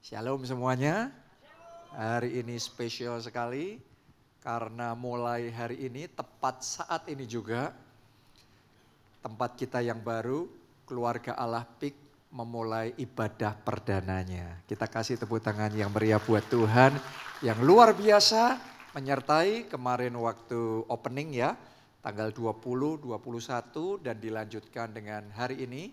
Shalom semuanya, hari ini spesial sekali karena mulai hari ini tepat saat ini juga tempat kita yang baru, keluarga Allah PIK memulai ibadah perdananya. Kita kasih tepuk tangan yang meriah buat Tuhan yang luar biasa menyertai kemarin waktu opening ya, tanggal 20, 21 dan dilanjutkan dengan hari ini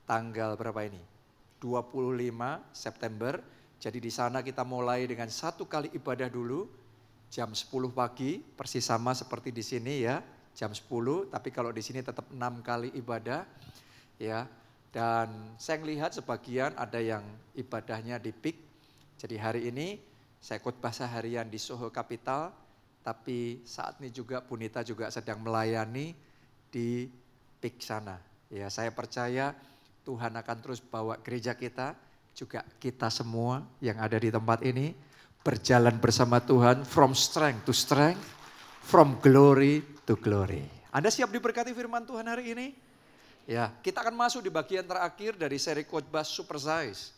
tanggal berapa ini? 25 September. Jadi di sana kita mulai dengan satu kali ibadah dulu jam 10 pagi, persis sama seperti di sini ya, jam 10, tapi kalau di sini tetap 6 kali ibadah ya. Dan saya melihat sebagian ada yang ibadahnya di PIK. Jadi hari ini saya khotbah seharian di Soho Capital, tapi saat ini juga Bunita juga sedang melayani di PIK sana. Ya, saya percaya Tuhan akan terus bawa gereja kita, juga kita semua yang ada di tempat ini, berjalan bersama Tuhan from strength to strength, from glory to glory. Anda siap diberkati firman Tuhan hari ini? Ya, kita akan masuk di bagian terakhir dari seri khotbah Super Size.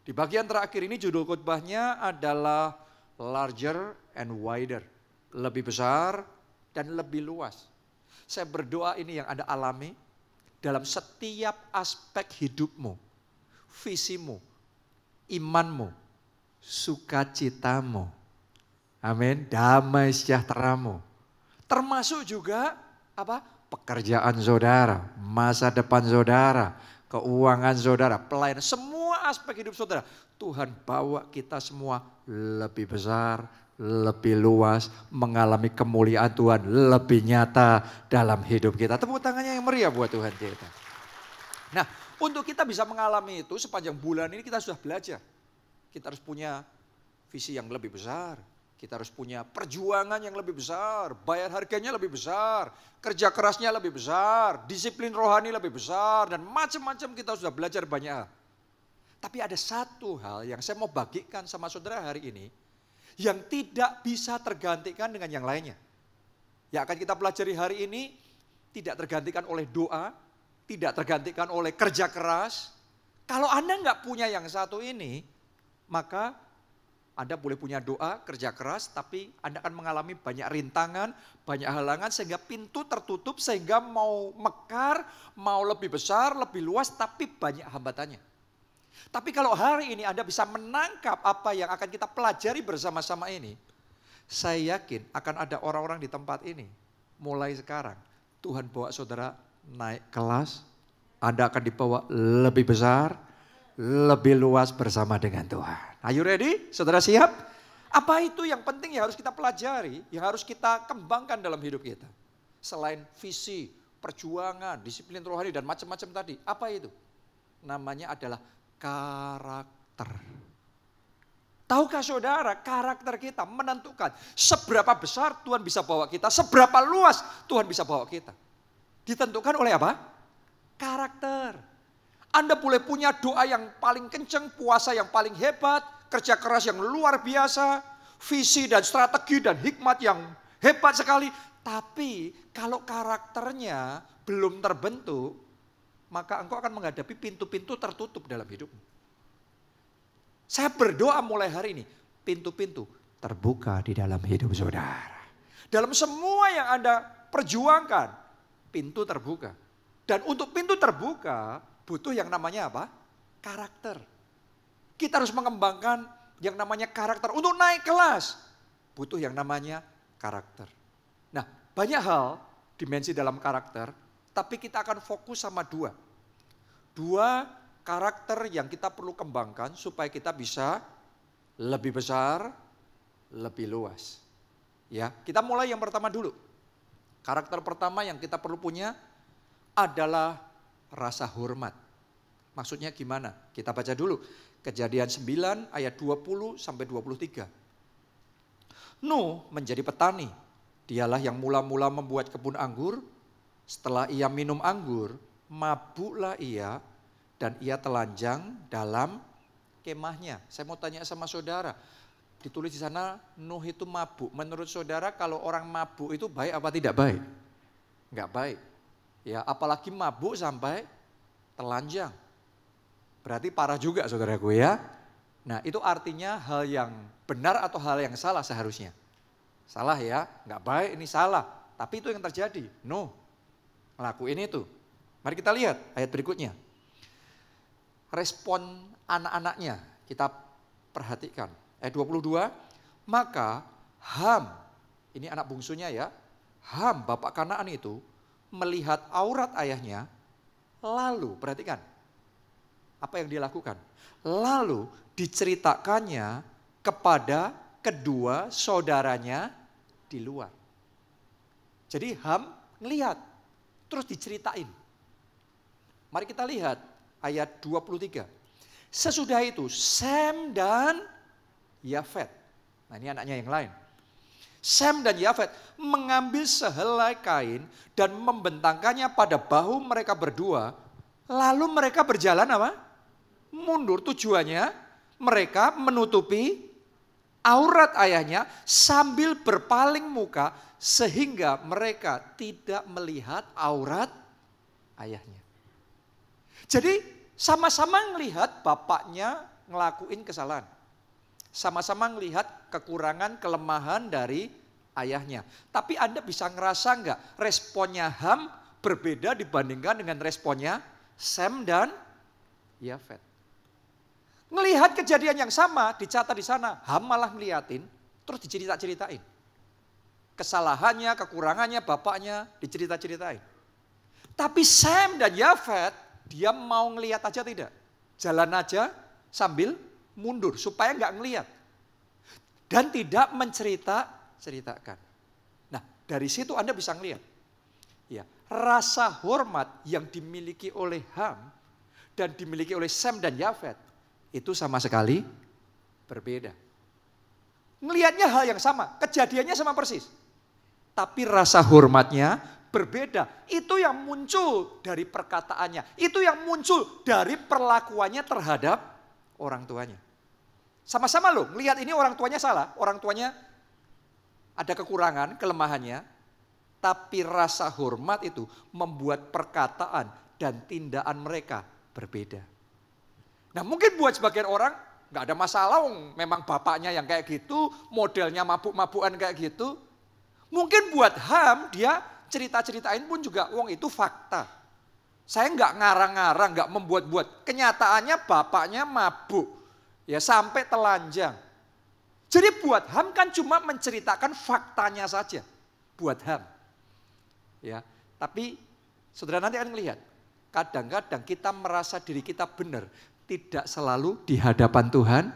Di bagian terakhir ini judul khotbahnya adalah larger and wider, lebih besar dan lebih luas. Saya berdoa ini yang Anda alami dalam setiap aspek hidupmu, visimu, imanmu, sukacitamu, amin, damai sejahteramu. Termasuk juga apa? Pekerjaan saudara, masa depan saudara, keuangan saudara, pelayanan, semua aspek hidup saudara. Tuhan bawa kita semua lebih besar, lebih luas, mengalami kemuliaan Tuhan lebih nyata dalam hidup kita. Tepuk tangannya yang meriah buat Tuhan kita. Nah, untuk kita bisa mengalami itu sepanjang bulan ini kita sudah belajar. Kita harus punya visi yang lebih besar. Kita harus punya perjuangan yang lebih besar. Bayar harganya lebih besar. Kerja kerasnya lebih besar. Disiplin rohani lebih besar. Dan macam-macam kita sudah belajar banyak hal. Tapi ada satu hal yang saya mau bagikan sama saudara hari ini, yang tidak bisa tergantikan dengan yang lainnya. Yang akan kita pelajari hari ini tidak tergantikan oleh doa, tidak tergantikan oleh kerja keras. Kalau Anda nggak punya yang satu ini, maka Anda boleh punya doa, kerja keras, tapi Anda akan mengalami banyak rintangan, banyak halangan, sehingga pintu tertutup, sehingga mau mekar, mau lebih besar, lebih luas, tapi banyak hambatannya. Tapi kalau hari ini Anda bisa menangkap apa yang akan kita pelajari bersama-sama ini, saya yakin akan ada orang-orang di tempat ini. Mulai sekarang Tuhan bawa saudara naik kelas, Anda akan dibawa lebih besar, lebih luas bersama dengan Tuhan. Are you ready? Saudara siap? Apa itu yang penting yang harus kita pelajari, yang harus kita kembangkan dalam hidup kita? Selain visi, perjuangan, disiplin rohani dan macam-macam tadi, apa itu? Namanya adalah karakter. Tahukah saudara, karakter kita menentukan seberapa besar Tuhan bisa bawa kita, seberapa luas Tuhan bisa bawa kita. Ditentukan oleh apa? Karakter. Anda boleh punya doa yang paling kenceng, puasa yang paling hebat, kerja keras yang luar biasa, visi dan strategi dan hikmat yang hebat sekali. Tapi kalau karakternya belum terbentuk, maka engkau akan menghadapi pintu-pintu tertutup dalam hidupmu. Saya berdoa mulai hari ini, pintu-pintu terbuka di dalam hidup saudara. Dalam semua yang Anda perjuangkan, pintu terbuka. Dan untuk pintu terbuka, butuh yang namanya apa? Karakter. Kita harus mengembangkan yang namanya karakter. Untuk naik kelas, butuh yang namanya karakter. Nah, banyak hal dimensi dalam karakter, tapi kita akan fokus sama dua. Dua karakter yang kita perlu kembangkan supaya kita bisa lebih besar, lebih luas. Ya, kita mulai yang pertama dulu. Karakter pertama yang kita perlu punya adalah rasa hormat. Maksudnya gimana? Kita baca dulu. Kejadian 9 ayat 20 sampai 23. Nuh menjadi petani. Dialah yang mula-mula membuat kebun anggur. Setelah ia minum anggur, mabuklah ia dan ia telanjang dalam kemahnya. Saya mau tanya sama saudara, ditulis di sana Nuh itu mabuk. Menurut saudara kalau orang mabuk itu baik apa tidak baik? Enggak baik. Ya, apalagi mabuk sampai telanjang. Berarti parah juga saudaraku ya. Nah itu artinya hal yang benar atau hal yang salah seharusnya. Salah ya, nggak baik ini salah. Tapi itu yang terjadi. No, ngelakuin itu. Mari kita lihat ayat berikutnya. Respon anak-anaknya kita perhatikan. Ayat 22, maka Ham, ini anak bungsunya ya, Ham bapak Kanaan itu melihat aurat ayahnya, lalu perhatikan apa yang dia lakukan. Lalu diceritakannya kepada kedua saudaranya di luar. Jadi Ham ngelihat, terus diceritain. Mari kita lihat ayat 23. Sesudah itu Sem dan Yafet. Nah ini anaknya yang lain. Sem dan Yafet mengambil sehelai kain dan membentangkannya pada bahu mereka berdua. Lalu mereka berjalan apa? Mundur. Tujuannya mereka menutupi aurat ayahnya sambil berpaling muka sehingga mereka tidak melihat aurat ayahnya. Jadi sama-sama melihat bapaknya ngelakuin kesalahan. Sama-sama melihat kekurangan, kelemahan dari ayahnya. Tapi Anda bisa ngerasa enggak responnya Ham berbeda dibandingkan dengan responnya Sem dan Yafet. Ngelihat kejadian yang sama dicatat di sana. Ham malah ngeliatin terus dicerita-ceritain. Kesalahannya, kekurangannya, bapaknya dicerita-ceritain. Tapi Sem dan Yafet dia mau ngelihat aja tidak. Jalan aja sambil mundur supaya nggak ngelihat dan tidak menceritakan. Nah dari situ Anda bisa ngelihat ya rasa hormat yang dimiliki oleh Ham dan dimiliki oleh Sem dan Yafet itu sama sekali berbeda. Ngelihatnya hal yang sama, kejadiannya sama persis, tapi rasa hormatnya berbeda. Itu yang muncul dari perkataannya, itu yang muncul dari perlakuannya terhadap orang tuanya. Sama-sama loh, ngelihat ini orang tuanya salah, orang tuanya ada kekurangan, kelemahannya. Tapi rasa hormat itu membuat perkataan dan tindakan mereka berbeda. Nah mungkin buat sebagian orang gak ada masalah, memang bapaknya yang kayak gitu, modelnya mabuk-mabukan kayak gitu. Mungkin buat Ham dia cerita-ceritain pun juga itu fakta. Saya gak ngarang-ngarang, gak membuat-buat. Kenyataannya bapaknya mabuk. Ya sampai telanjang. Jadi buat Ham kan cuma menceritakan faktanya saja. Buat Ham. Ya, tapi saudara nanti akan melihat. Kadang-kadang kita merasa diri kita benar. Tidak selalu di hadapan Tuhan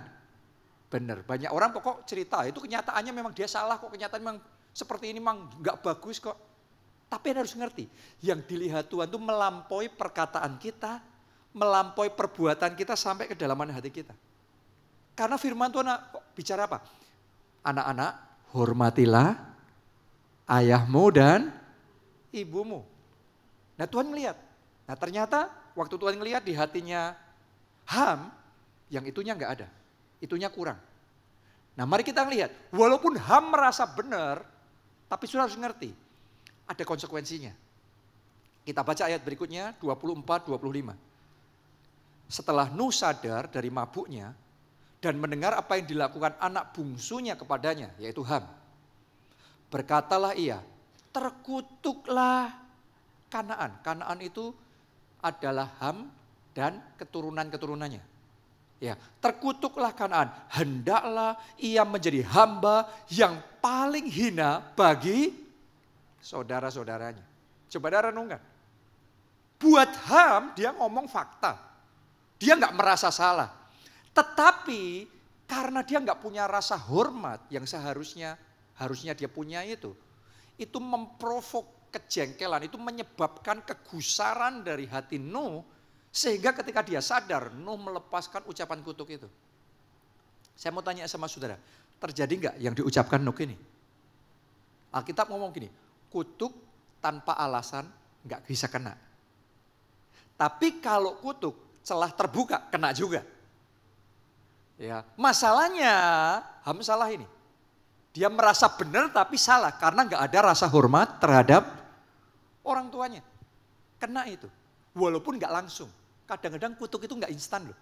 benar. Banyak orang pokok cerita itu kenyataannya memang dia salah kok. Kenyataan memang seperti ini memang gak bagus kok. Tapi Anda harus ngerti. Yang dilihat Tuhan itu melampaui perkataan kita. Melampaui perbuatan kita sampai ke dalaman hati kita. Karena firman Tuhan bicara apa? Anak-anak, hormatilah ayahmu dan ibumu. Nah Tuhan melihat. Nah ternyata waktu Tuhan melihat di hatinya Ham, yang itunya enggak ada. Itunya kurang. Nah mari kita lihat. Walaupun Ham merasa benar, tapi sudah harus ngerti. Ada konsekuensinya. Kita baca ayat berikutnya 24-25. Setelah Nuh sadar dari mabuknya, dan mendengar apa yang dilakukan anak bungsunya kepadanya, yaitu Ham. Berkatalah ia, terkutuklah Kanaan. Kanaan itu adalah Ham dan keturunan-keturunannya. Ya, terkutuklah Kanaan. Hendaklah ia menjadi hamba yang paling hina bagi saudara-saudaranya. Coba Anda renungkan. Buat Ham dia ngomong fakta. Dia nggak merasa salah. Tetapi karena dia nggak punya rasa hormat yang harusnya dia punya itu memprovok kejengkelan, itu menyebabkan kegusaran dari hati Nuh sehingga ketika dia sadar Nuh melepaskan ucapan kutuk itu. Saya mau tanya sama saudara, terjadi nggak yang diucapkan Nuh ini? Alkitab ngomong gini, kutuk tanpa alasan nggak bisa kena. Tapi kalau kutuk celah terbuka kena juga. Ya, masalahnya Ham salah ini. Dia merasa benar tapi salah karena nggak ada rasa hormat terhadap orang tuanya. Kena itu. Walaupun nggak langsung. Kadang-kadang kutuk itu nggak instan loh.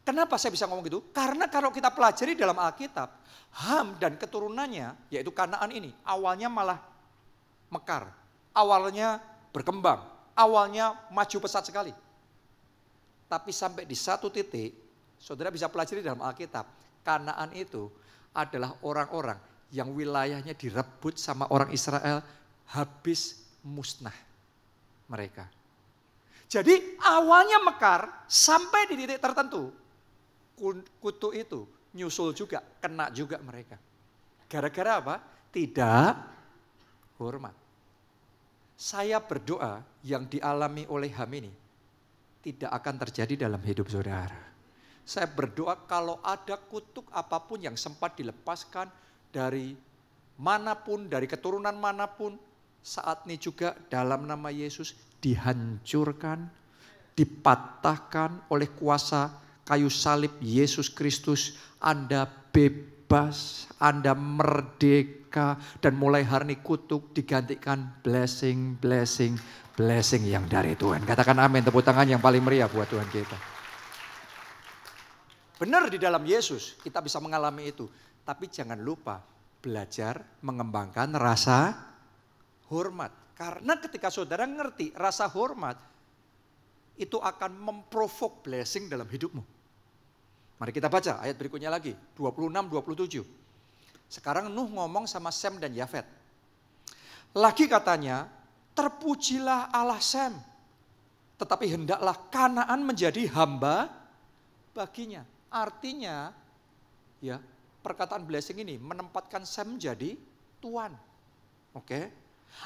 Kenapa saya bisa ngomong gitu? Karena kalau kita pelajari dalam Alkitab, Ham dan keturunannya, yaitu Kanaan ini, awalnya malah mekar. Awalnya berkembang, awalnya maju pesat sekali. Tapi sampai di satu titik, saudara bisa pelajari dalam Alkitab, Kanaan itu adalah orang-orang yang wilayahnya direbut sama orang Israel, habis musnah mereka. Jadi awalnya mekar, sampai di titik tertentu, kutu itu nyusul juga, kena juga mereka. Gara-gara apa? Tidak hormat. Saya berdoa yang dialami oleh Ham ini tidak akan terjadi dalam hidup saudara. Saya berdoa kalau ada kutuk apapun yang sempat dilepaskan dari manapun, dari keturunan manapun, saat ini juga dalam nama Yesus dihancurkan, dipatahkan oleh kuasa kayu salib Yesus Kristus. Anda bebas, Anda merdeka, dan mulai hari ini kutuk digantikan blessing, blessing, blessing yang dari Tuhan. Katakan amin, tepuk tangan yang paling meriah buat Tuhan kita. Benar di dalam Yesus kita bisa mengalami itu. Tapi jangan lupa belajar mengembangkan rasa hormat. Karena ketika saudara ngerti rasa hormat, itu akan memprovok blessing dalam hidupmu. Mari kita baca ayat berikutnya lagi, 26-27. Sekarang Nuh ngomong sama Sem dan Yafet. Lagi katanya, terpujilah Allah Sem, tetapi hendaklah Kanaan menjadi hamba baginya. Artinya, ya, perkataan blessing ini menempatkan Sem jadi tuan. Oke.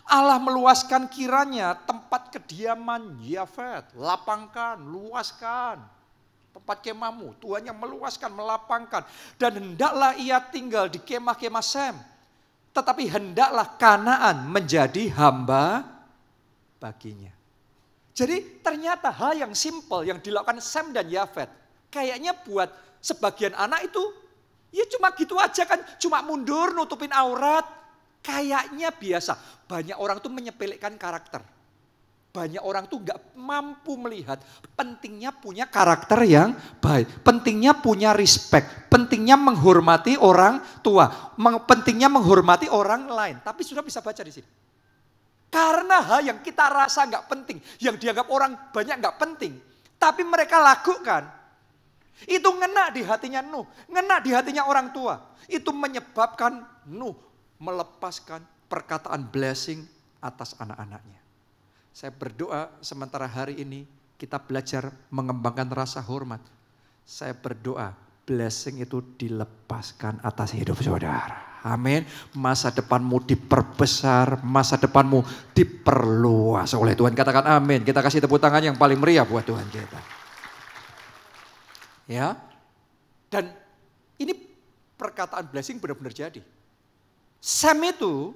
Allah meluaskan kiranya tempat kediaman Yafet, lapangkan, luaskan tempat kemahmu. Tuhan yang meluaskan, melapangkan, dan hendaklah ia tinggal di kemah-kemah Sem. Tetapi hendaklah Kanaan menjadi hamba baginya. Jadi ternyata hal yang simpel yang dilakukan Sem dan Yafet, kayaknya buat sebagian anak itu ya cuma gitu aja kan, cuma mundur nutupin aurat. Kayaknya biasa. Banyak orang tuh menyepelekan karakter. Banyak orang tuh gak mampu melihat pentingnya punya karakter yang baik. Pentingnya punya respect. Pentingnya menghormati orang tua. Pentingnya menghormati orang lain. Tapi sudah bisa baca di sini. Karena hal yang kita rasa gak penting. Yang dianggap orang banyak gak penting. Tapi mereka lakukan. Itu ngena di hatinya Nuh. Ngena di hatinya orang tua. Itu menyebabkan Nuh melepaskan perkataan blessing atas anak-anaknya. Saya berdoa sementara hari ini kita belajar mengembangkan rasa hormat. Saya berdoa blessing itu dilepaskan atas hidup saudara. Amin. Masa depanmu diperbesar, masa depanmu diperluas oleh Tuhan. Katakan amin. Kita kasih tepuk tangan yang paling meriah buat Tuhan kita. Ya. Dan ini perkataan blessing benar-benar jadi. Sem itu,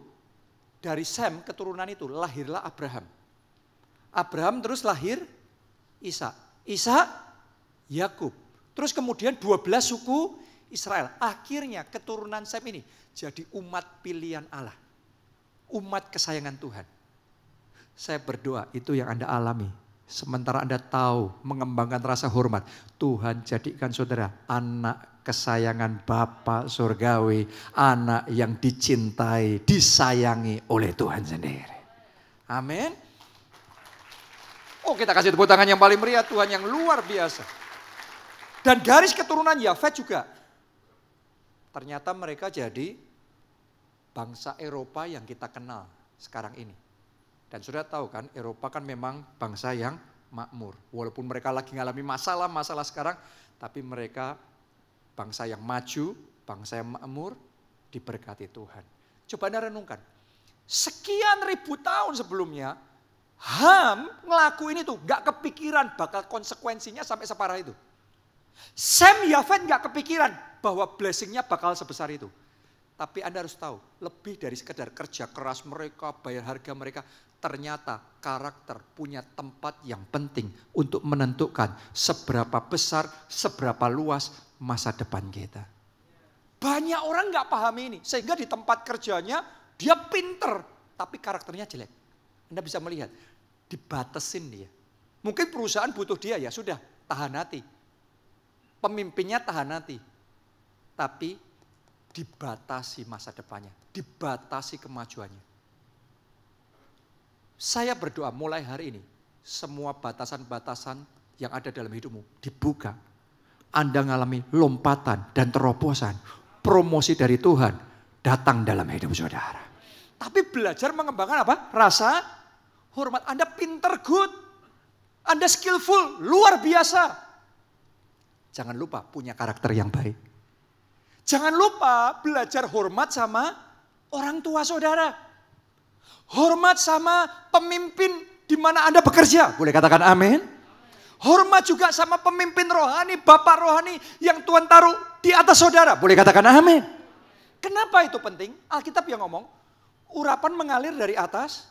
dari Sem keturunan itu lahirlah Abraham. Abraham terus lahir Ishak. Ishak, Yakub. Terus kemudian 12 suku Israel. Akhirnya keturunan Sem ini jadi umat pilihan Allah. Umat kesayangan Tuhan. Saya berdoa itu yang Anda alami. Sementara Anda tahu mengembangkan rasa hormat. Tuhan jadikan saudara anak kesayangan Bapa surgawi. Anak yang dicintai, disayangi oleh Tuhan sendiri. Amin. Oh, kita kasih tepuk tangan yang paling meriah, Tuhan yang luar biasa. Dan garis keturunan Yafet juga. Ternyata mereka jadi bangsa Eropa yang kita kenal sekarang ini. Dan sudah tahu kan, Eropa kan memang bangsa yang makmur. Walaupun mereka lagi mengalami masalah-masalah sekarang, tapi mereka bangsa yang maju, bangsa yang makmur, diberkati Tuhan. Coba Anda renungkan. Sekian ribu tahun sebelumnya, Ham ngelakuin itu, gak kepikiran bakal konsekuensinya sampai separah itu. Sem Yafet gak kepikiran bahwa blessingnya bakal sebesar itu. Tapi Anda harus tahu, lebih dari sekedar kerja keras mereka, bayar harga mereka, ternyata karakter punya tempat yang penting untuk menentukan seberapa besar, seberapa luas masa depan kita. Banyak orang gak paham ini, sehingga di tempat kerjanya dia pinter, tapi karakternya jelek. Anda bisa melihat, dibatasin dia. Mungkin perusahaan butuh dia, ya sudah, tahan hati. Pemimpinnya tahan hati. Tapi dibatasi masa depannya. Dibatasi kemajuannya. Saya berdoa mulai hari ini. Semua batasan-batasan yang ada dalam hidupmu dibuka. Anda mengalami lompatan dan terobosan. Promosi dari Tuhan datang dalam hidup saudara. Tapi belajar mengembangkan apa? Rasa hormat. Anda pinter, good. Anda skillful, luar biasa. Jangan lupa punya karakter yang baik. Jangan lupa belajar hormat sama orang tua saudara. Hormat sama pemimpin di mana Anda bekerja. Boleh katakan amin? Hormat juga sama pemimpin rohani, bapak rohani yang Tuhan taruh di atas saudara. Boleh katakan amin? Kenapa itu penting? Alkitab yang ngomong, urapan mengalir dari atas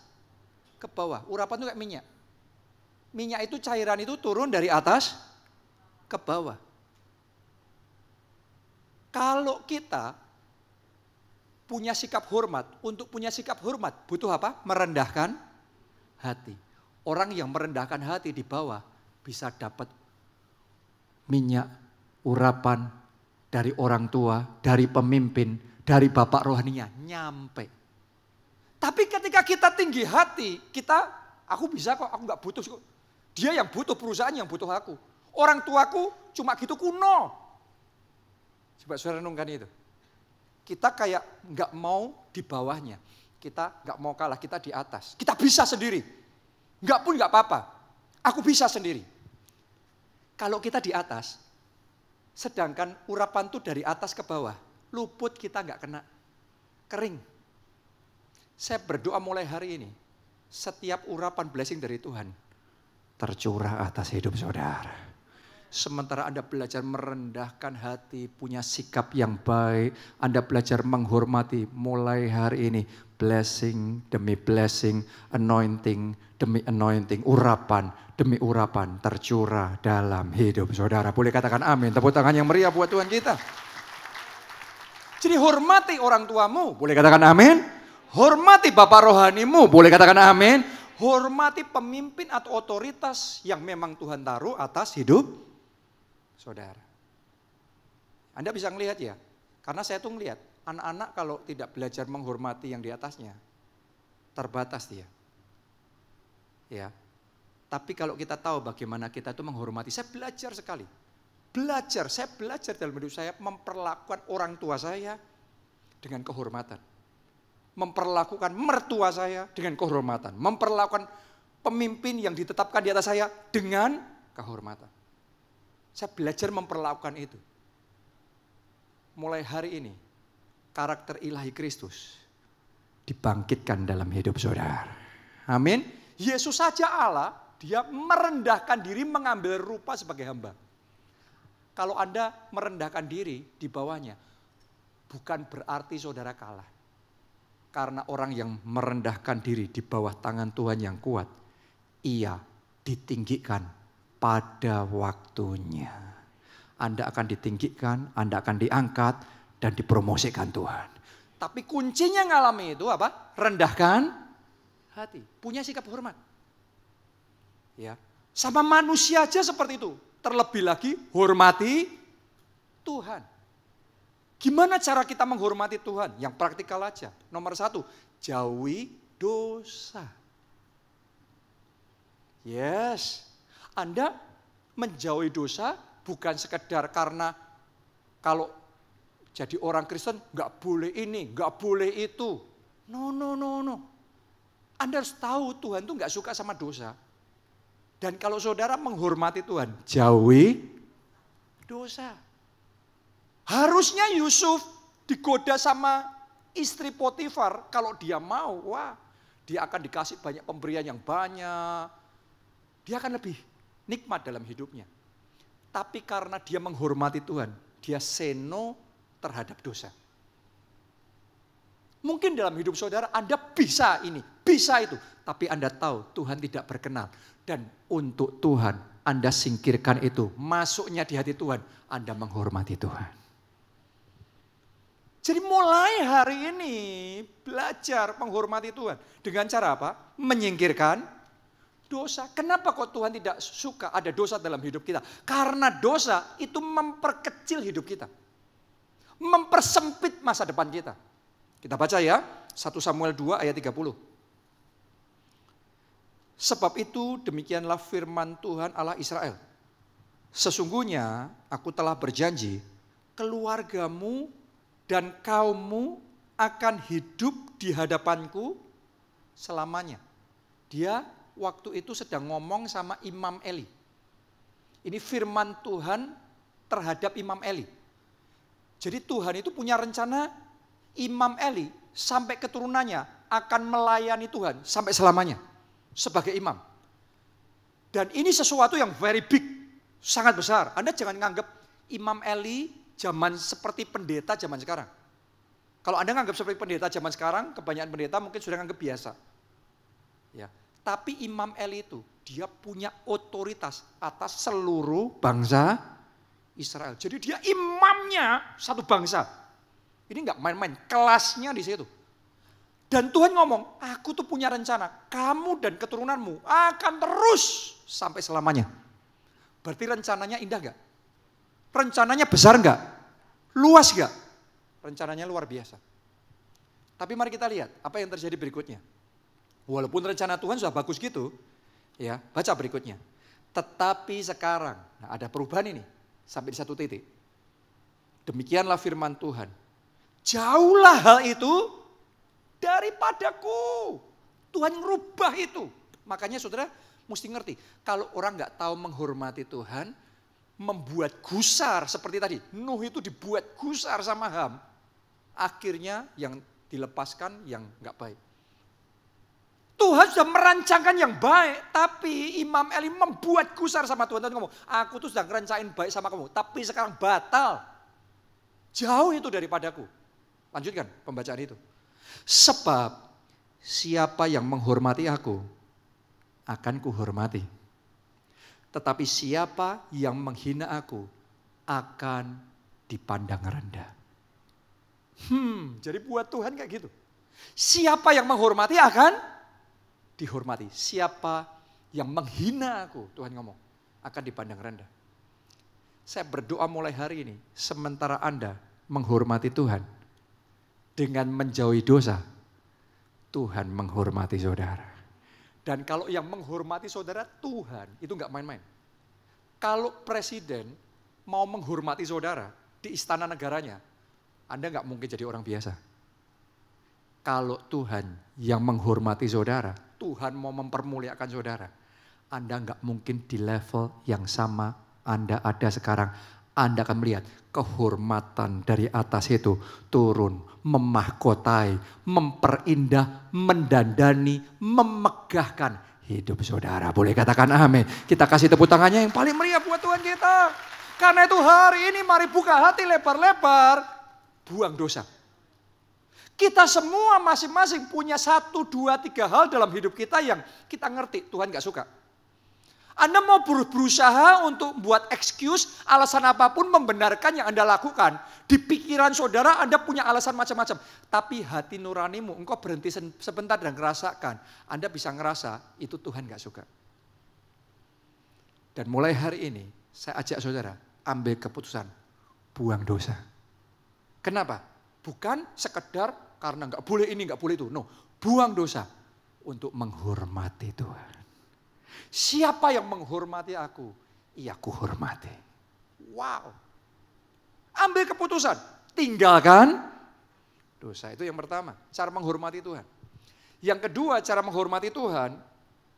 ke bawah. Urapan itu kayak minyak. Minyak itu cairan itu turun dari atas ke bawah. Kalau kita punya sikap hormat, untuk punya sikap hormat butuh apa? Merendahkan hati. Orang yang merendahkan hati di bawah bisa dapat minyak, urapan dari orang tua, dari pemimpin, dari bapak rohaninya, nyampe. Tapi ketika kita tinggi hati, aku bisa kok, aku gak butuh kok. Dia yang butuh, perusahaan yang butuh aku. Orang tuaku cuma gitu kuno. Coba saudara renungkan itu. Kita kayak gak mau di bawahnya. Kita gak mau kalah, kita di atas. Kita bisa sendiri. Enggak pun gak apa-apa. Aku bisa sendiri. Kalau kita di atas, sedangkan urapan itu dari atas ke bawah, luput kita gak kena. Kering. Saya berdoa mulai hari ini, setiap urapan blessing dari Tuhan, tercurah atas hidup saudara. Sementara Anda belajar merendahkan hati, punya sikap yang baik, Anda belajar menghormati mulai hari ini. Blessing demi blessing, anointing demi anointing, urapan demi urapan tercurah dalam hidup saudara. Boleh katakan amin, tepuk tangan yang meriah buat Tuhan kita. Jadi hormati orang tuamu, boleh katakan amin. Hormati bapak rohanimu, boleh katakan amin. Hormati pemimpin atau otoritas yang memang Tuhan taruh atas hidup saudara. Anda bisa ngelihat ya, karena saya tuh ngelihat anak-anak kalau tidak belajar menghormati yang di atasnya, terbatas dia. Ya. Tapi kalau kita tahu bagaimana kita itu menghormati, saya belajar sekali. Saya belajar dalam hidup saya memperlakukan orang tua saya dengan kehormatan. Memperlakukan mertua saya dengan kehormatan. Memperlakukan pemimpin yang ditetapkan di atas saya dengan kehormatan. Saya belajar memperlakukan itu. Mulai hari ini, karakter ilahi Kristus dibangkitkan dalam hidup saudara. Amin. Yesus saja Allah, dia merendahkan diri mengambil rupa sebagai hamba. Kalau Anda merendahkan diri di bawahnya, bukan berarti saudara kalah. Karena orang yang merendahkan diri di bawah tangan Tuhan yang kuat, ia ditinggikan pada waktunya. Anda akan ditinggikan, Anda akan diangkat dan dipromosikan Tuhan. Tapi kuncinya ngalami itu apa? Rendahkan hati, punya sikap hormat. Ya, sama manusia aja seperti itu. Terlebih lagi hormati Tuhan. Gimana cara kita menghormati Tuhan? Yang praktikal aja. Nomor 1, jauhi dosa. Yes, Anda menjauhi dosa bukan sekedar karena kalau jadi orang Kristen nggak boleh ini, nggak boleh itu. No. Anda harus tahu Tuhan tuh nggak suka sama dosa. Dan kalau saudara menghormati Tuhan, jauhi dosa. Harusnya Yusuf digoda sama istri Potifar, kalau dia mau, wah, dia akan dikasih banyak pemberian yang banyak. Dia akan lebih nikmat dalam hidupnya. Tapi karena dia menghormati Tuhan, dia seno terhadap dosa. Mungkin dalam hidup saudara Anda bisa ini, bisa itu. Tapi Anda tahu Tuhan tidak berkenan. Dan untuk Tuhan Anda singkirkan itu. Masuknya di hati Tuhan, Anda menghormati Tuhan. Jadi mulai hari ini belajar menghormati Tuhan. Dengan cara apa? Menyingkirkan Dosa. Kenapa kok Tuhan tidak suka ada dosa dalam hidup kita? Karena dosa itu memperkecil hidup kita. Mempersempit masa depan kita. Kita baca ya, 1 Samuel 2 ayat 30. Sebab itu demikianlah firman Tuhan Allah Israel. Sesungguhnya aku telah berjanji, keluargamu dan kaummu akan hidup di hadapanku selamanya. Dia waktu itu sedang ngomong sama Imam Eli. Ini firman Tuhan terhadap Imam Eli. Jadi Tuhan itu punya rencana Imam Eli sampai keturunannya akan melayani Tuhan sampai selamanya sebagai imam. Dan ini sesuatu yang very big, sangat besar. Anda jangan nganggap Imam Eli zaman seperti pendeta zaman sekarang. Kalau Anda nganggap seperti pendeta zaman sekarang, kebanyakan pendeta mungkin sudah nganggap biasa. Ya. Tapi Imam Eli itu, dia punya otoritas atas seluruh bangsa Israel. Jadi dia imamnya satu bangsa. Ini enggak main-main, kelasnya di situ. Dan Tuhan ngomong, aku tuh punya rencana, kamu dan keturunanmu akan terus sampai selamanya. Berarti rencananya indah enggak? Rencananya besar enggak? Luas enggak? Rencananya luar biasa. Tapi mari kita lihat apa yang terjadi berikutnya. Walaupun rencana Tuhan sudah bagus gitu, ya baca berikutnya. Tetapi sekarang, nah ada perubahan ini sampai di satu titik. Demikianlah firman Tuhan. Jauhlah hal itu daripadaku. Tuhan ngerubah itu. Makanya saudara mesti ngerti. Kalau orang nggak tahu menghormati Tuhan, membuat gusar seperti tadi. Nuh itu dibuat gusar sama Ham. Akhirnya yang dilepaskan yang nggak baik. Tuhan sudah merancangkan yang baik, tapi Imam Eli membuat gusar sama Tuhan. Tuhan ngomong, aku tuh sudah ngerancain baik sama kamu, tapi sekarang batal. Jauh itu daripadaku. Lanjutkan pembacaan itu. Sebab siapa yang menghormati aku, akan kuhormati. Tetapi siapa yang menghina aku, akan dipandang rendah. Jadi buat Tuhan kayak gitu. Siapa yang menghormati akan dihormati. Siapa yang menghina aku, Tuhan ngomong, akan dipandang rendah. Saya berdoa mulai hari ini, sementara Anda menghormati Tuhan dengan menjauhi dosa, Tuhan menghormati saudara. Dan kalau yang menghormati saudara Tuhan, itu enggak main-main. Kalau presiden mau menghormati saudara di istana negaranya, Anda enggak mungkin jadi orang biasa. Kalau Tuhan yang menghormati saudara, Tuhan mau mempermuliakan saudara, Anda enggak mungkin di level yang sama Anda ada sekarang. Anda akan melihat kehormatan dari atas itu turun, memahkotai, memperindah, mendandani, memegahkan hidup saudara. Boleh katakan amin. Kita kasih tepuk tangannya yang paling meriah buat Tuhan kita. Karena itu hari ini mari buka hati lebar-lebar, buang dosa. Kita semua masing-masing punya 1, 2, 3 hal dalam hidup kita yang kita ngerti Tuhan gak suka. Anda mau berusaha untuk buat excuse, alasan apapun membenarkan yang Anda lakukan. Di pikiran saudara Anda punya alasan macam-macam. Tapi hati nuranimu, engkau berhenti sebentar dan ngerasakan. Anda bisa ngerasa itu Tuhan gak suka. Dan mulai hari ini saya ajak saudara ambil keputusan, buang dosa. Kenapa? Bukan sekedar karena nggak boleh ini, nggak boleh itu. No, buang dosa untuk menghormati Tuhan. Siapa yang menghormati aku, ia kuhormati. Wow. Ambil keputusan, tinggalkan dosa. Itu yang pertama, cara menghormati Tuhan. Yang kedua, cara menghormati Tuhan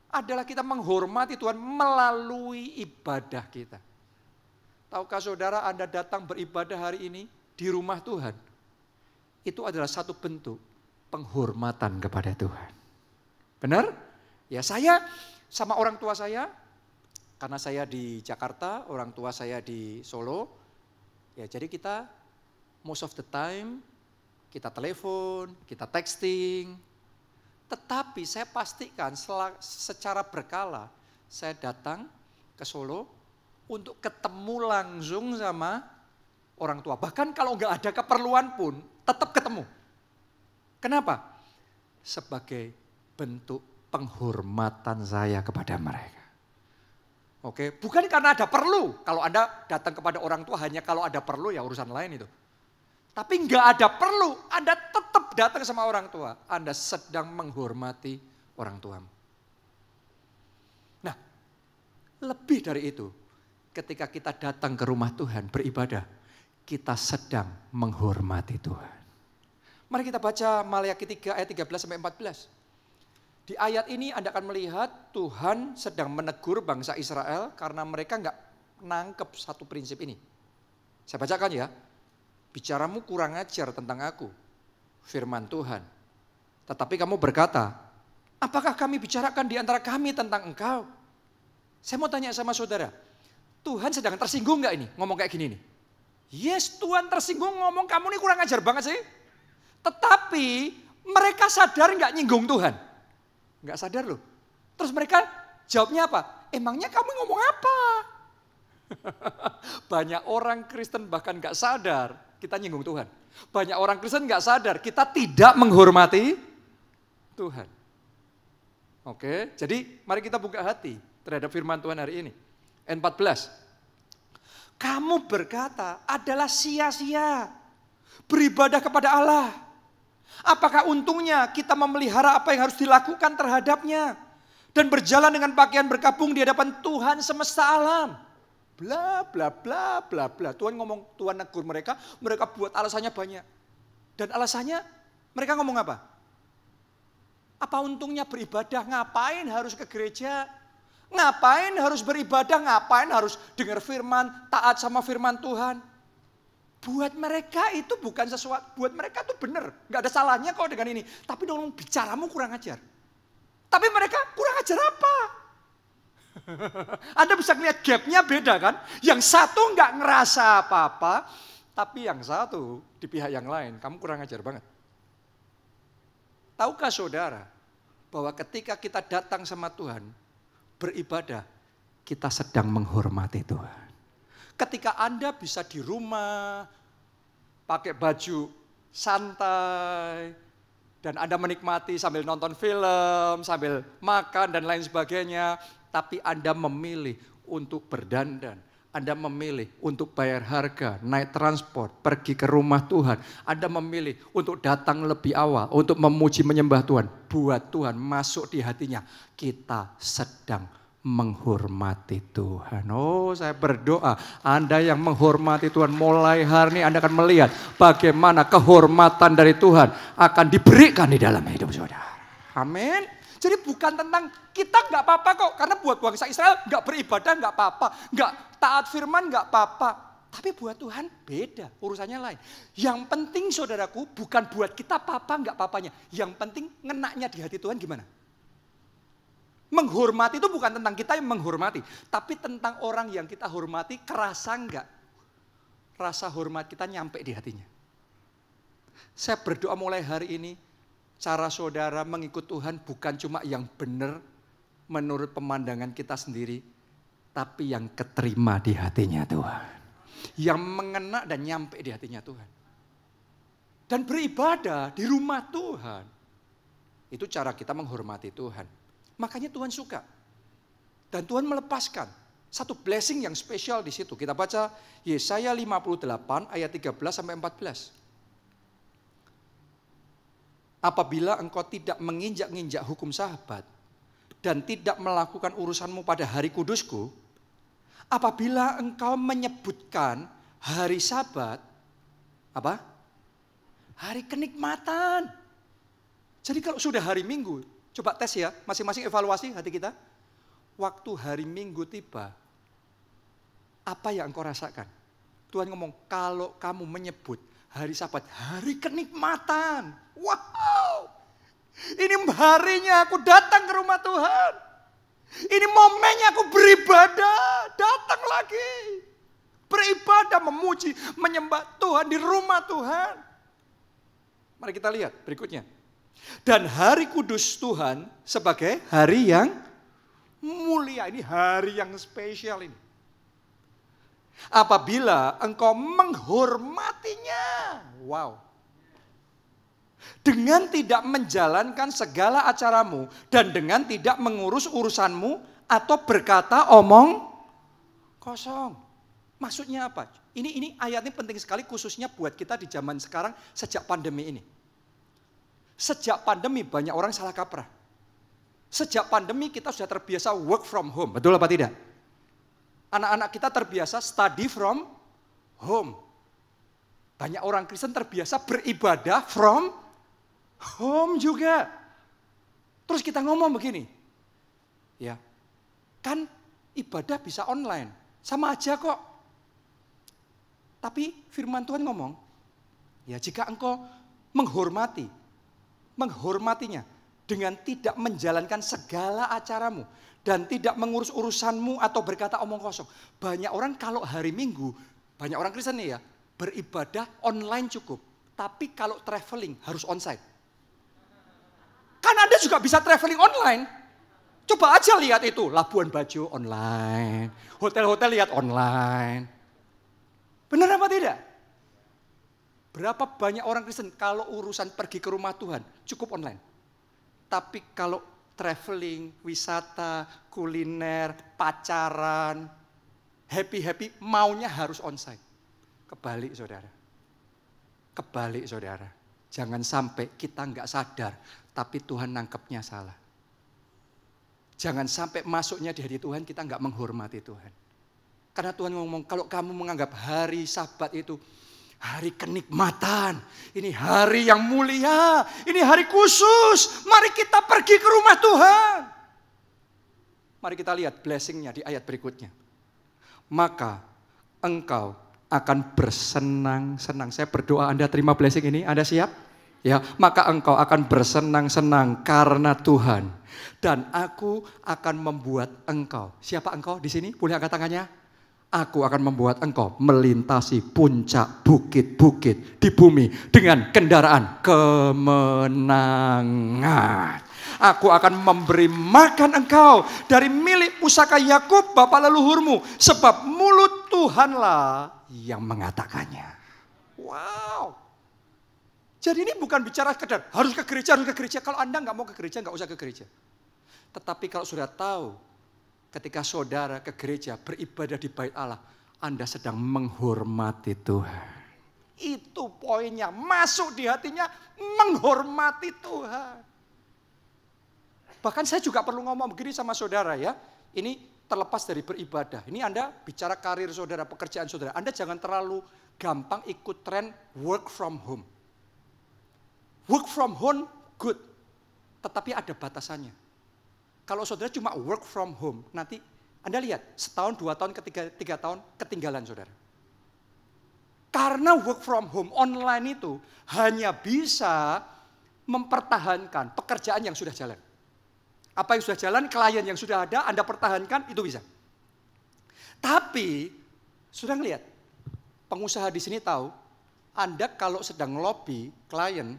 adalah kita menghormati Tuhan melalui ibadah kita. Tahukah saudara Anda datang beribadah hari ini di rumah Tuhan? Itu adalah satu bentuk penghormatan kepada Tuhan. Benar? Ya saya sama orang tua saya, karena saya di Jakarta, orang tua saya di Solo. Ya jadi kita most of the time kita telepon, kita texting. Tetapi saya pastikan secara berkala saya datang ke Solo untuk ketemu langsung sama orang tua. Bahkan kalau nggak ada keperluan pun tetap ketemu. Kenapa? Sebagai bentuk penghormatan saya kepada mereka. Oke, bukan karena ada perlu. Kalau Anda datang kepada orang tua hanya kalau ada perlu ya urusan lain itu. Tapi nggak ada perlu, Anda tetap datang sama orang tua. Anda sedang menghormati orang tuamu. Nah, lebih dari itu, ketika kita datang ke rumah Tuhan beribadah, kita sedang menghormati Tuhan. Mari kita baca Maleakhi 3 ayat 13 sampai 14. Di ayat ini Anda akan melihat Tuhan sedang menegur bangsa Israel karena mereka nggak nangkep satu prinsip ini. Saya bacakan ya. Bicaramu kurang ajar tentang aku, firman Tuhan. Tetapi kamu berkata, apakah kami bicarakan di antara kami tentang engkau? Saya mau tanya sama saudara, Tuhan sedang tersinggung nggak ini ngomong kayak gini nih? Yes, Tuhan tersinggung ngomong kamu nih kurang ajar banget sih. Tetapi mereka sadar nggak nyinggung Tuhan? Nggak sadar loh. Terus mereka jawabnya apa? Emangnya kamu ngomong apa? Banyak orang Kristen bahkan nggak sadar kita nyinggung Tuhan. Banyak orang Kristen nggak sadar kita tidak menghormati Tuhan. Oke, jadi mari kita buka hati terhadap firman Tuhan hari ini. Ayat 14. Kamu berkata adalah sia-sia beribadah kepada Allah. Apakah untungnya kita memelihara apa yang harus dilakukan terhadapnya dan berjalan dengan pakaian berkabung di hadapan Tuhan semesta alam? Bla bla bla bla bla. Tuhan ngomong, Tuhan negur mereka, mereka buat alasannya banyak. Dan alasannya mereka ngomong apa? Apa untungnya beribadah? Ngapain harus ke gereja? Ngapain harus beribadah? Ngapain harus dengar firman, taat sama firman Tuhan? Buat mereka itu bukan sesuatu, buat mereka itu benar. Gak ada salahnya kok dengan ini. Tapi dong bicaramu kurang ajar. Tapi mereka kurang ajar apa? Anda bisa lihat gapnya beda kan? Yang satu nggak ngerasa apa-apa, tapi yang satu di pihak yang lain, kamu kurang ajar banget. Tahukah saudara bahwa ketika kita datang sama Tuhan, beribadah, kita sedang menghormati Tuhan. Ketika Anda bisa di rumah, pakai baju santai, dan Anda menikmati sambil nonton film, sambil makan dan lain sebagainya, tapi Anda memilih untuk berdandan, Anda memilih untuk bayar harga, naik transport, pergi ke rumah Tuhan, Anda memilih untuk datang lebih awal, untuk memuji menyembah Tuhan, buat Tuhan masuk di hatinya, kita sedang menghormati Tuhan. Oh, saya berdoa Anda yang menghormati Tuhan mulai hari ini Anda akan melihat bagaimana kehormatan dari Tuhan akan diberikan di dalam hidup saudara. Amin. Jadi bukan tentang kita nggak apa-apa kok, karena buat bangsa Israel nggak beribadah nggak apa-apa, nggak taat firman nggak apa-apa. Tapi buat Tuhan beda, urusannya lain. Yang penting saudaraku bukan buat kita apa-apa nggak apa-apanya. Yang penting ngenaknya di hati Tuhan gimana? Menghormati itu bukan tentang kita yang menghormati, tapi tentang orang yang kita hormati kerasa nggak? Rasa hormat kita nyampe di hatinya. Saya berdoa mulai hari ini, cara saudara mengikut Tuhan bukan cuma yang benar menurut pemandangan kita sendiri, tapi yang keterima di hatinya Tuhan. Yang mengena dan nyampe di hatinya Tuhan. Dan beribadah di rumah Tuhan. Itu cara kita menghormati Tuhan. Makanya Tuhan suka. Dan Tuhan melepaskan satu blessing yang spesial di situ. Kita baca Yesaya 58 ayat 13 sampai 14. Apabila engkau tidak menginjak-injak hukum sahabat dan tidak melakukan urusanmu pada hari kudusku, apabila engkau menyebutkan hari Sabat, apa? Hari kenikmatan. Jadi kalau sudah hari Minggu, coba tes ya, masing-masing evaluasi hati kita. Waktu hari Minggu tiba, apa yang engkau rasakan? Tuhan ngomong, kalau kamu menyebut hari Sabat, hari kenikmatan. Wow, ini harinya aku datang ke rumah Tuhan. Ini momennya aku beribadah, datang lagi. Beribadah, memuji, menyembah Tuhan di rumah Tuhan. Mari kita lihat berikutnya. Dan hari kudus Tuhan sebagai hari yang mulia. Ini hari yang spesial ini. Apabila engkau menghormatinya. Wow. Dengan tidak menjalankan segala acaramu dan dengan tidak mengurus urusanmu atau berkata omong kosong. Maksudnya apa? Ini ayat ini penting sekali khususnya buat kita di zaman sekarang sejak pandemi ini. Sejak pandemi banyak orang salah kaprah. Sejak pandemi kita sudah terbiasa work from home, betul apa tidak? Anak-anak kita terbiasa study from home. Banyak orang Kristen terbiasa beribadah from home juga. Terus kita ngomong begini, ya kan ibadah bisa online, sama aja kok. Tapi firman Tuhan ngomong, ya jika engkau menghormatinya dengan tidak menjalankan segala acaramu dan tidak mengurus urusanmu atau berkata omong kosong. Banyak orang kalau hari Minggu, banyak orang Kristen nih ya, beribadah online cukup. Tapi kalau traveling harus onsite. Kan Anda juga bisa traveling online. Coba aja lihat itu, Labuan Bajo online, hotel-hotel lihat online. Benar apa tidak? Berapa banyak orang Kristen kalau urusan pergi ke rumah Tuhan cukup online. Tapi kalau traveling, wisata, kuliner, pacaran, happy-happy maunya harus onsite. Kebalik saudara. Kebalik saudara. Jangan sampai kita nggak sadar tapi Tuhan nangkepnya salah. Jangan sampai masuknya di hati Tuhan kita nggak menghormati Tuhan. Karena Tuhan ngomong kalau kamu menganggap hari Sabat itu hari kenikmatan, ini hari yang mulia, ini hari khusus. Mari kita pergi ke rumah Tuhan. Mari kita lihat blessing-nya di ayat berikutnya. Maka engkau akan bersenang-senang. Saya berdoa Anda terima blessing ini, Anda siap? Ya, maka engkau akan bersenang-senang karena Tuhan. Dan aku akan membuat engkau. Siapa engkau di sini? Boleh angkat tangannya? Aku akan membuat engkau melintasi puncak bukit-bukit di bumi dengan kendaraan kemenangan. Aku akan memberi makan engkau dari milik pusaka Yakub bapa leluhurmu, sebab mulut Tuhanlah yang mengatakannya. Wow. Jadi ini bukan bicara sekedar harus ke gereja, harus ke gereja. Kalau Anda nggak mau ke gereja, nggak usah ke gereja. Tetapi kalau sudah tahu, ketika saudara ke gereja beribadah di bait Allah, Anda sedang menghormati Tuhan. Itu poinnya, masuk di hatinya menghormati Tuhan. Bahkan saya juga perlu ngomong begini sama saudara ya. Ini terlepas dari beribadah. Ini Anda bicara karir saudara, pekerjaan saudara. Anda jangan terlalu gampang ikut tren work from home. Work from home good, tetapi ada batasannya. Kalau saudara cuma work from home, nanti Anda lihat setahun, 2 tahun, 3 tahun ketinggalan saudara. Karena work from home online itu hanya bisa mempertahankan pekerjaan yang sudah jalan. Apa yang sudah jalan, klien yang sudah ada, Anda pertahankan, itu bisa. Tapi, sudah ngelihat, pengusaha di sini tahu, Anda kalau sedang lobby klien,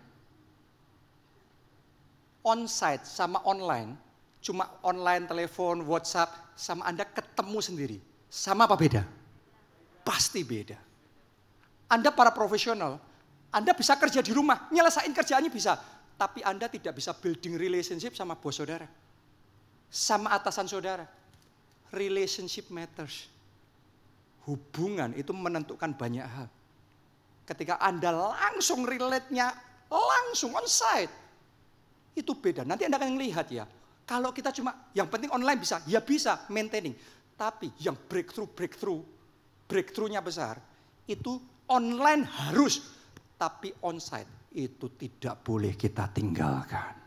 on-site sama online, cuma online, telepon, WhatsApp, sama Anda ketemu sendiri. Sama apa beda? Pasti beda. Anda para profesional, Anda bisa kerja di rumah, nyelesain kerjaannya bisa. Tapi Anda tidak bisa building relationship sama bos saudara. Sama atasan saudara. Relationship matters. Hubungan itu menentukan banyak hal. Ketika Anda langsung relate-nya, langsung on-site, itu beda. Nanti Anda akan lihat ya. Kalau kita cuma yang penting online bisa, ya bisa maintaining. Tapi yang breakthrough-nya besar, itu online harus. Tapi onsite itu tidak boleh kita tinggalkan.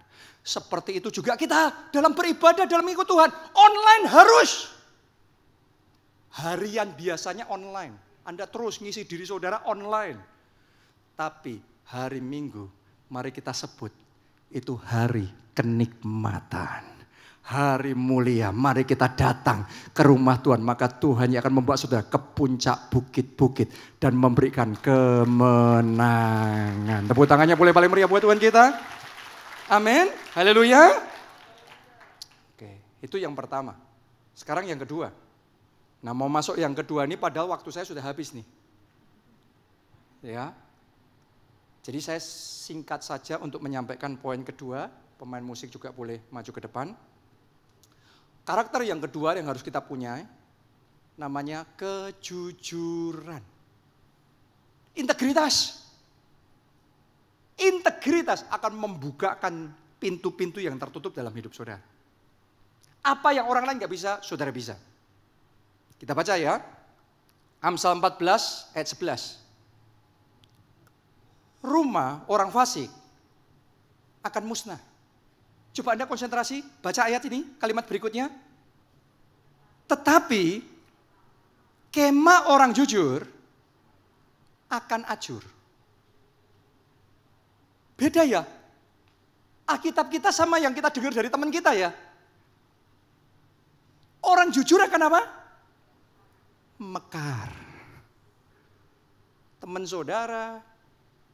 Seperti itu juga kita dalam beribadah, dalam mengikut Tuhan. Online harus. Harian biasanya online. Anda terus ngisi diri saudara online. Tapi hari Minggu, mari kita sebut. Itu hari kenikmatan. Hari mulia, mari kita datang ke rumah Tuhan. Maka Tuhan yang akan membawa saudara ke puncak bukit-bukit dan memberikan kemenangan. Tepuk tangannya boleh paling meriah buat Tuhan kita. Amin, haleluya. Oke, itu yang pertama. Sekarang yang kedua. Nah mau masuk yang kedua ini padahal waktu saya sudah habis nih. Ya. Jadi saya singkat saja untuk menyampaikan poin kedua. Pemain musik juga boleh maju ke depan. Karakter yang kedua yang harus kita punya namanya kejujuran. Integritas. Integritas akan membukakan pintu-pintu yang tertutup dalam hidup saudara. Apa yang orang lain gak bisa, saudara bisa. Kita baca ya. Amsal 14 ayat 11. Rumah orang fasik akan musnah. Coba Anda konsentrasi, baca ayat ini, kalimat berikutnya. Tetapi kemah orang jujur akan ajur. Beda ya. Alkitab kita sama yang kita dengar dari teman kita ya. Orang jujur akan apa? Mekar. Teman saudara,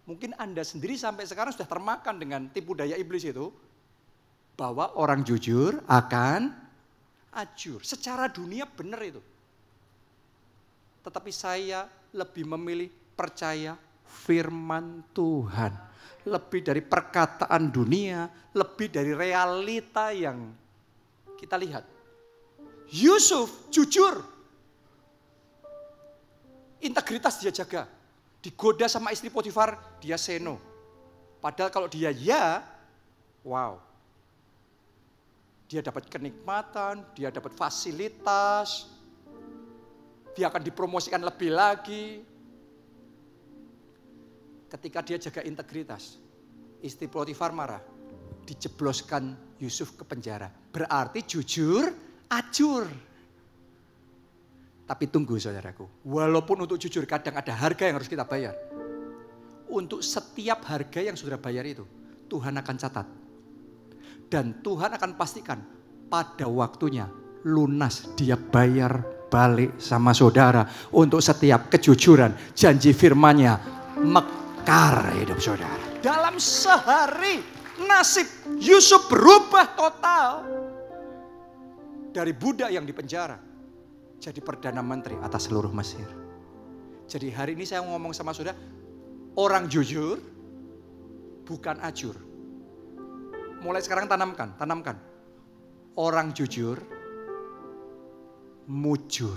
mungkin Anda sendiri sampai sekarang sudah termakan dengan tipu daya iblis itu. Bahwa orang jujur akan ajur. Secara dunia benar itu. Tetapi saya lebih memilih percaya firman Tuhan. Lebih dari perkataan dunia, lebih dari realita yang kita lihat. Yusuf jujur. Integritas dia jaga. Digoda sama istri Potifar, dia seno. Padahal kalau dia ya, wow. Dia dapat kenikmatan, dia dapat fasilitas, dia akan dipromosikan lebih lagi. Ketika dia jaga integritas, istri Potifar marah, dijebloskan Yusuf ke penjara. Berarti jujur, ajur. Tapi tunggu saudaraku, walaupun untuk jujur kadang ada harga yang harus kita bayar. Untuk setiap harga yang saudara bayar itu, Tuhan akan catat. Dan Tuhan akan pastikan pada waktunya lunas dia bayar balik sama saudara. Untuk setiap kejujuran, janji firman-Nya mekar hidup saudara. Dalam sehari nasib Yusuf berubah total. Dari budak yang dipenjara jadi perdana menteri atas seluruh Mesir. Jadi hari ini saya ngomong sama saudara, orang jujur bukan ajur. Mulai sekarang tanamkan. Orang jujur, mujur.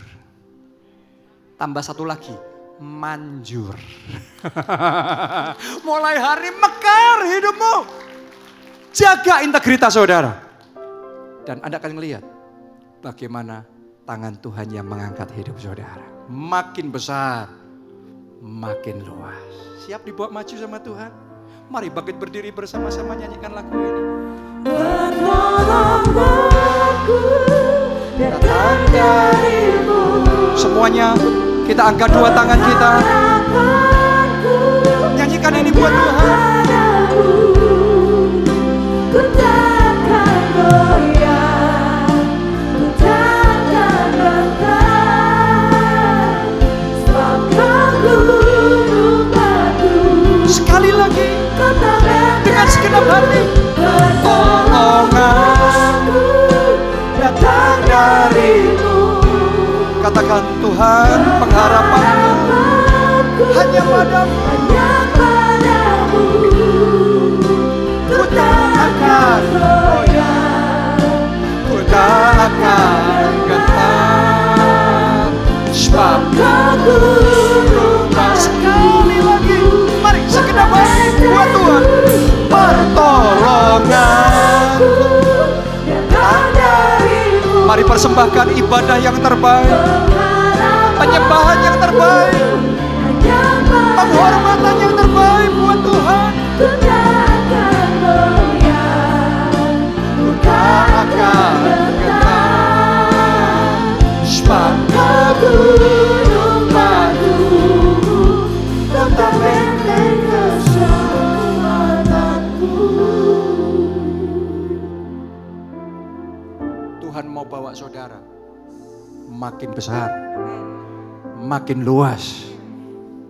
Tambah satu lagi, manjur. Mulai hari mekar hidupmu. Jaga integritas saudara. Dan Anda akan melihat bagaimana tangan Tuhan yang mengangkat hidup saudara. Makin besar, makin luas. Siap dibawa maju sama Tuhan? Mari bangkit berdiri bersama-sama nyanyikan lagu ini. Pertolonganku datang darimu. Semuanya kita angkat dua tangan kita. Nyanyikan ini buat Tuhan. Ku takkan goyah, ku takkan bangkit, sebab Kau gunung batu. Sekali lagi dengan segenap hati. Pertolonganku datang darimu. Katakan Tuhan, pengharapanku hanya padamu. Ku tak akan goyah, ku tak akan gentar, sebab Kau gunung batu. Sekali lagi, mari segenap hati buat Tuhan. Pertolonganku datang darimu. mari persembahkan ibadah yang terbaik, penyembahan yang terbaik, penghormatan yang terbaik buat Tuhan. Ku takkan goyah, ku takkan gentar, Sebab Kau gunung batu, tetap benteng keselamatanku. Tuhan mau bawa saudara makin besar, makin luas.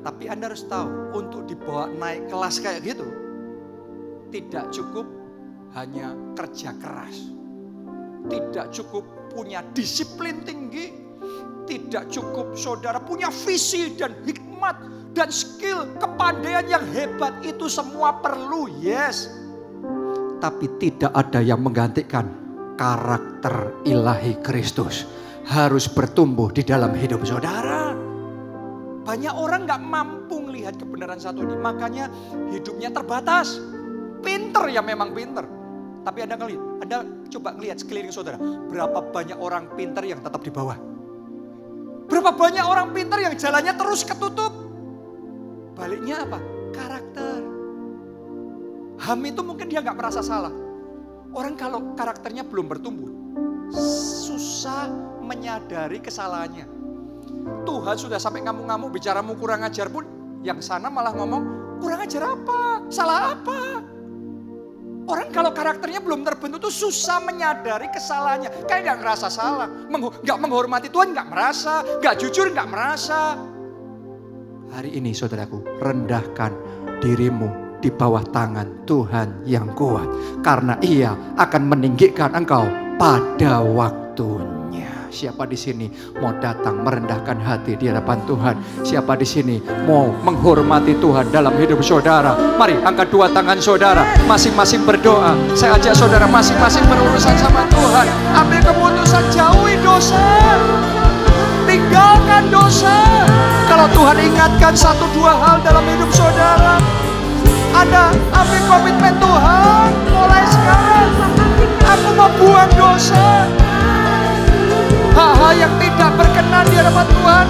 Tapi Anda harus tahu, untuk dibawa naik kelas kayak gitu, tidak cukup hanya kerja keras. Tidak cukup punya disiplin tinggi. Tidak cukup saudara punya visi dan hikmat hikmat dan skill, kepandaian yang hebat itu semua perlu, yes. Tapi tidak ada yang menggantikan karakter ilahi Kristus. Harus bertumbuh di dalam hidup saudara. Banyak orang gak mampu melihat kebenaran satu ini, makanya hidupnya terbatas. Pinter ya memang pinter. Tapi Anda coba ngelihat sekeliling saudara. Berapa banyak orang pinter yang tetap di bawah. Berapa banyak orang pinter yang jalannya terus ketutup. Baliknya apa? Karakter. Ham itu mungkin dia gak merasa salah. Orang kalau karakternya belum bertumbuh, susah menyadari kesalahannya. Tuhan sudah sampai ngamuk-ngamuk, bicaramu kurang ajar pun, yang sana malah ngomong, kurang ajar apa? Salah apa? Orang kalau karakternya belum terbentuk tuh susah menyadari kesalahannya. Kayak gak ngerasa salah, gak menghormati Tuhan gak merasa, gak jujur gak merasa. Hari ini saudaraku, rendahkan dirimu di bawah tangan Tuhan yang kuat. Karena Ia akan meninggikan engkau pada waktunya. Siapa di sini mau datang merendahkan hati di hadapan Tuhan? Siapa di sini mau menghormati Tuhan dalam hidup saudara? Mari angkat dua tangan saudara, masing-masing berdoa. Saya ajak saudara masing-masing berurusan sama Tuhan. Ambil keputusan, jauhi dosa. Tinggalkan dosa. Kalau Tuhan ingatkan satu dua hal dalam hidup saudara, Anda ambil komitmen Tuhan. Mulai sekarang aku mau buang dosa. Hal-hal yang tidak berkenan di hadapan Tuhan,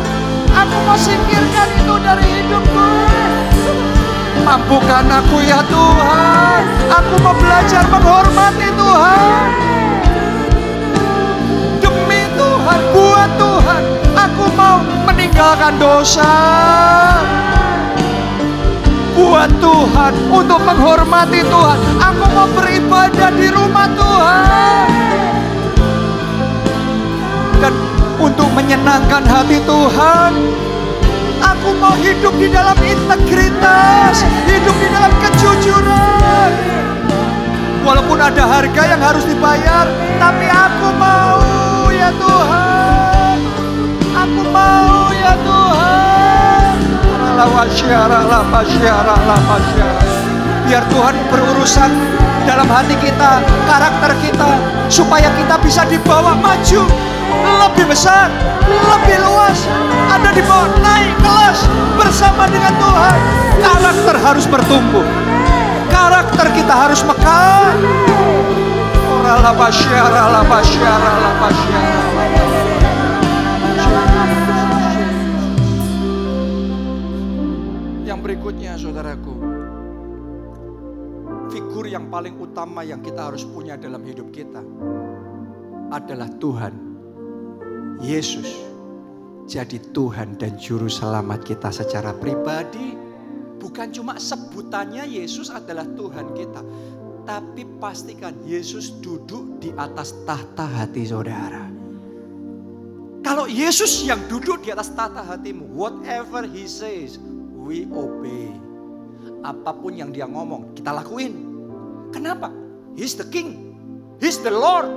aku mau singkirkan itu dari hidupku. Mampukan aku ya Tuhan. Aku mau belajar menghormati Tuhan. Demi Tuhan, buat Tuhan, aku mau meninggalkan dosa. Buat Tuhan, untuk menghormati Tuhan, aku mau beribadah di rumah Tuhan. Dan untuk menyenangkan hati Tuhan, aku mau hidup di dalam integritas, hidup di dalam kejujuran. Walaupun ada harga yang harus dibayar, tapi aku mau ya Tuhan. Aku mau ya Tuhan. Biar Tuhan berurusan dalam hati kita, karakter kita, supaya kita bisa dibawa maju lebih besar, lebih luas. Ada di bawah, naik kelas bersama dengan Tuhan. Karakter harus bertumbuh, karakter kita harus mekar. Yang berikutnya saudaraku, figur yang paling utama yang kita harus punya dalam hidup kita adalah Tuhan Yesus. Jadi Tuhan dan Juru Selamat kita secara pribadi. Bukan cuma sebutannya Yesus adalah Tuhan kita, tapi pastikan Yesus duduk di atas tahta hati saudara. Kalau Yesus yang duduk di atas tahta hatimu, whatever He says, we obey. Apapun yang Dia ngomong, kita lakuin. Kenapa? He's the King, He's the Lord.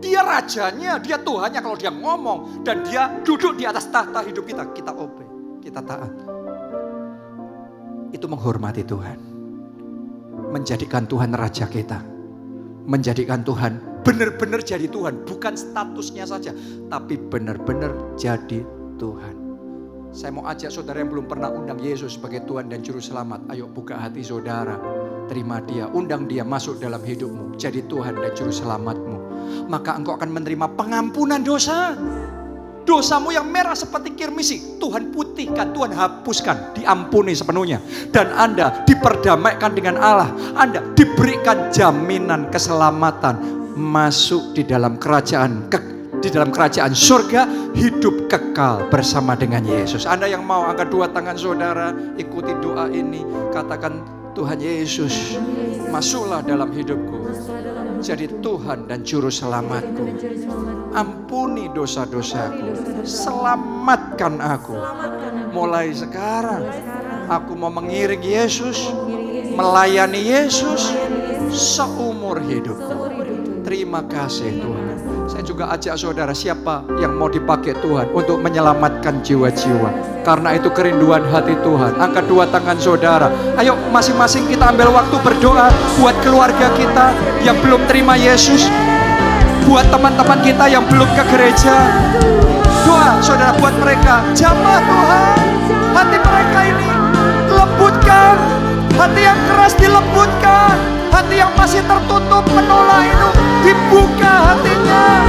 Dia rajanya, dia Tuhannya. Kalau dia ngomong dan dia duduk di atas tahta hidup kita, kita obey, kita taat. Itu menghormati Tuhan. Menjadikan Tuhan raja kita. Menjadikan Tuhan benar-benar jadi Tuhan. Bukan statusnya saja, tapi benar-benar jadi Tuhan. Saya mau ajak saudara yang belum pernah undang Yesus sebagai Tuhan dan Juru Selamat. Ayo buka hati saudara. Terima Dia, undang Dia masuk dalam hidupmu. Jadi Tuhan dan Juru Selamatmu. Maka engkau akan menerima pengampunan dosa. Dosamu yang merah seperti kirmisi, Tuhan putihkan, Tuhan hapuskan, diampuni sepenuhnya. Dan Anda diperdamaikan dengan Allah. Anda diberikan jaminan keselamatan. Masuk di dalam kerajaan surga, hidup kekal bersama dengan Yesus. Anda yang mau angkat dua tangan saudara, ikuti doa ini. Katakan, Tuhan Yesus, masuklah dalam hidupku. Jadi Tuhan dan Juru Selamatku. Ampuni dosa-dosaku. Selamatkan aku. Mulai sekarang, aku mau mengiring Yesus, melayani Yesus seumur hidupku. Terima kasih Tuhan. Saya juga ajak saudara, siapa yang mau dipakai Tuhan untuk menyelamatkan jiwa-jiwa. Karena itu kerinduan hati Tuhan. Angkat dua tangan saudara. Ayo masing-masing kita ambil waktu berdoa buat keluarga kita yang belum terima Yesus. Buat teman-teman kita yang belum ke gereja. Doa saudara buat mereka. Jamah Tuhan, hati mereka ini lembutkan. Hati yang keras dilembutkan. Hati yang masih tertutup menolak itu dibuka hatinya.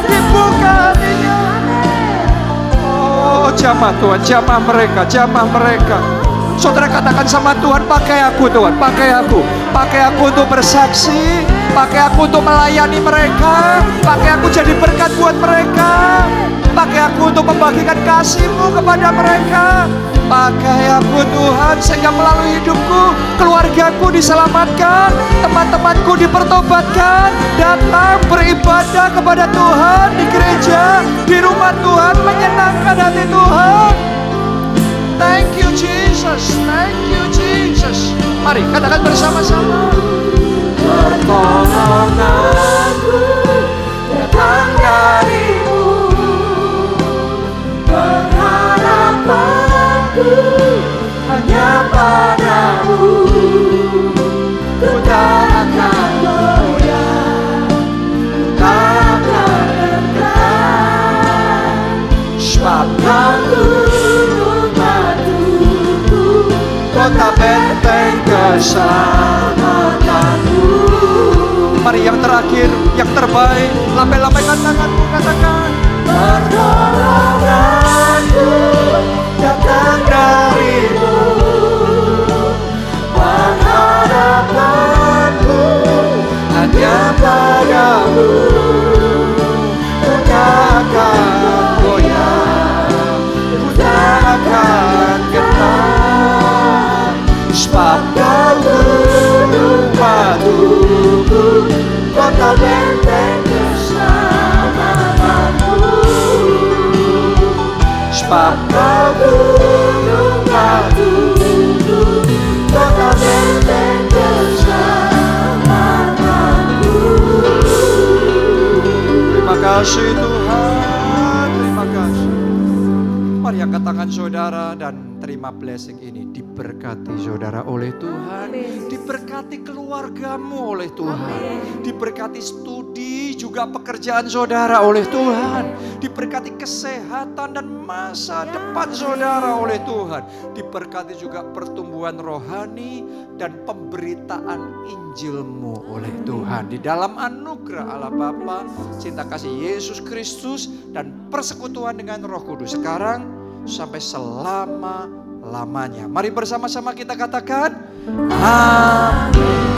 Dibuka hatinya. Oh jamah Tuhan, jamah mereka, jamah mereka. Saudara katakan sama Tuhan, pakai aku Tuhan, pakai aku. Pakai aku untuk bersaksi, pakai aku untuk melayani mereka, pakai aku jadi berkat buat mereka, pakai aku untuk membagikan kasih-Mu kepada mereka. Pakai aku Tuhan sehingga melalui hidupku, keluargaku diselamatkan, teman-temanku dipertobatkan, datang beribadah kepada Tuhan di gereja, di rumah Tuhan, menyenangkan hati Tuhan. Thank you Jesus, thank you Jesus. Mari katakan bersama-sama. Pertolonganku datang dari-Mu, pengharapanku hanya pada-Mu. Ku tak akan goyah, ku tak akan gentar, sebab Kau gunung batuku, Kota benteng keselamatanku. Mari yang terakhir, yang terbaik, lambai-lambaikan tanganmu, katakan. Pertolonganku datang dari-Mu, pengharapanku hanya pada-Mu. Ku tak akan goyah, ku tak akan gentar, sebab Kau gunung batuku, kota benteng keselamatanku. Sebab Kau gunung batuku, kota benteng keselamatanku. Terima kasih Tuhan, terima kasih. Mari angkat tangan saudara dan terima blessing ini. Diberkati saudara oleh Tuhan, diberkati keluargamu oleh Tuhan, diberkati studi juga pekerjaan saudara oleh Tuhan, diberkati kesehatan dan masa depan saudara oleh Tuhan, diberkati juga pertumbuhan rohani dan pemberitaan Injil-Mu oleh Tuhan. Di dalam anugerah Allah Bapa, cinta kasih Yesus Kristus dan persekutuan dengan Roh Kudus sekarang sampai selama-lamanya. Mari bersama-sama kita katakan amin.